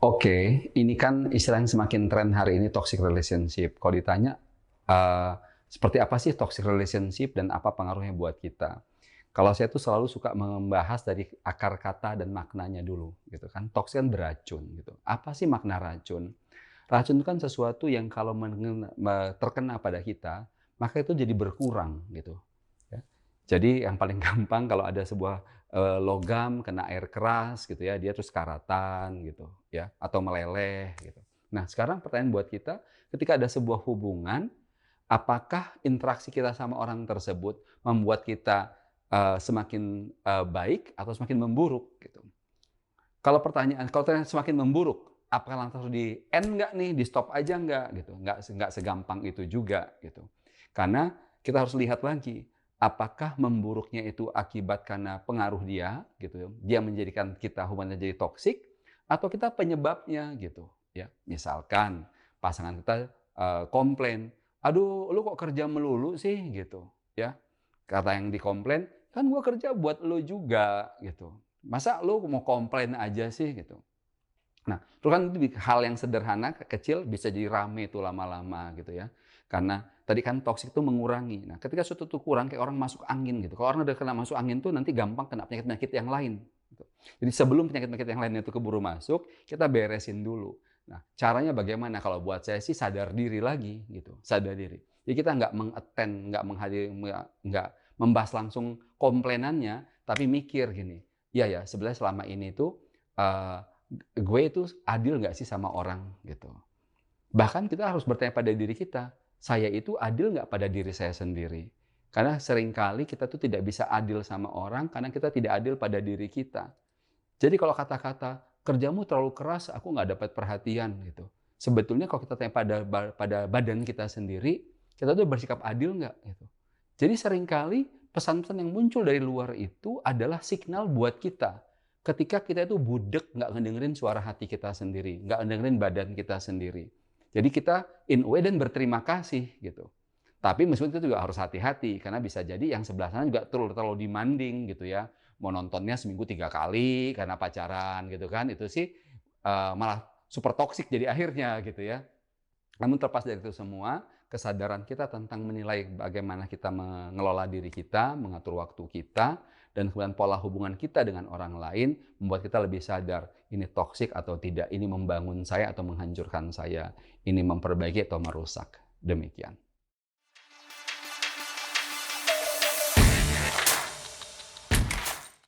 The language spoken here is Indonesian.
Oke, ini kan istilah yang semakin tren hari ini toxic relationship. Kalau ditanya, seperti apa sih toxic relationship dan apa pengaruhnya buat kita? Kalau saya tuh selalu suka membahas dari akar kata dan maknanya dulu, gitu kan. Toxic kan beracun, gitu. Apa sih makna racun? Racun itu kan sesuatu yang kalau terkena pada kita, maka itu jadi berkurang, gitu. Ya. Jadi yang paling gampang kalau ada sebuah, logam kena air keras gitu ya, dia terus karatan gitu ya, atau meleleh gitu. Nah sekarang pertanyaan buat kita, ketika ada sebuah hubungan, apakah interaksi kita sama orang tersebut membuat kita, semakin, baik atau semakin memburuk gitu? Kalau ternyata semakin memburuk, apakah lantas harus di-end nggak nih, di-stop aja nggak gitu? Nggak segampang itu juga gitu. Karena kita harus lihat lagi, apakah memburuknya itu akibat karena pengaruh dia gitu, dia menjadikan kita hubungannya jadi toksik, atau kita penyebabnya gitu ya. Misalkan pasangan kita, komplain, "Aduh lu kok kerja melulu sih?" Gitu ya. Kata yang dikomplain, "Kan gua kerja buat lu juga," gitu. "Masa lu mau komplain aja sih?" Gitu. Nah, itu kan hal yang sederhana, kecil bisa jadi rame tuh lama-lama gitu ya. Karena tadi kan toksik itu mengurangi. Nah, ketika suatu tuh kurang kayak orang masuk angin gitu. Kalau orang udah kena masuk angin tuh nanti gampang kena penyakit-penyakit yang lain gitu. Jadi sebelum penyakit-penyakit yang lainnya itu keburu masuk, kita beresin dulu. Nah, caranya bagaimana? Kalau buat saya sih sadar diri lagi gitu, sadar diri. Jadi kita nggak meng-attend, nggak menghadiri, nggak membahas langsung komplainannya, tapi mikir gini, iya ya sebenarnya selama ini tuh, gue itu adil nggak sih sama orang gitu. Bahkan kita harus bertanya pada diri kita, saya itu adil nggak pada diri saya sendiri? Karena seringkali kita tuh tidak bisa adil sama orang karena kita tidak adil pada diri kita. Jadi kalau kata-kata, "Kerjamu terlalu keras, aku nggak dapat perhatian," gitu. Sebetulnya kalau kita tanya pada badan kita sendiri, kita tuh bersikap adil nggak gitu. Jadi seringkali pesan-pesan yang muncul dari luar itu adalah signal buat kita. Ketika kita itu budek nggak ngedengerin suara hati kita sendiri, nggak ngedengerin badan kita sendiri. Jadi kita in a way dan berterima kasih gitu. Tapi meskipun itu juga harus hati-hati, karena bisa jadi yang sebelah sana juga terlalu demanding gitu ya. Mau nontonnya seminggu 3 kali karena pacaran gitu kan, itu sih, malah super toksik jadi akhirnya gitu ya. Namun terlepas dari itu semua, kesadaran kita tentang menilai bagaimana kita mengelola diri kita, mengatur waktu kita, dan kemudian pola hubungan kita dengan orang lain, membuat kita lebih sadar, ini toksik atau tidak, ini membangun saya atau menghancurkan saya, ini memperbaiki atau merusak. Demikian.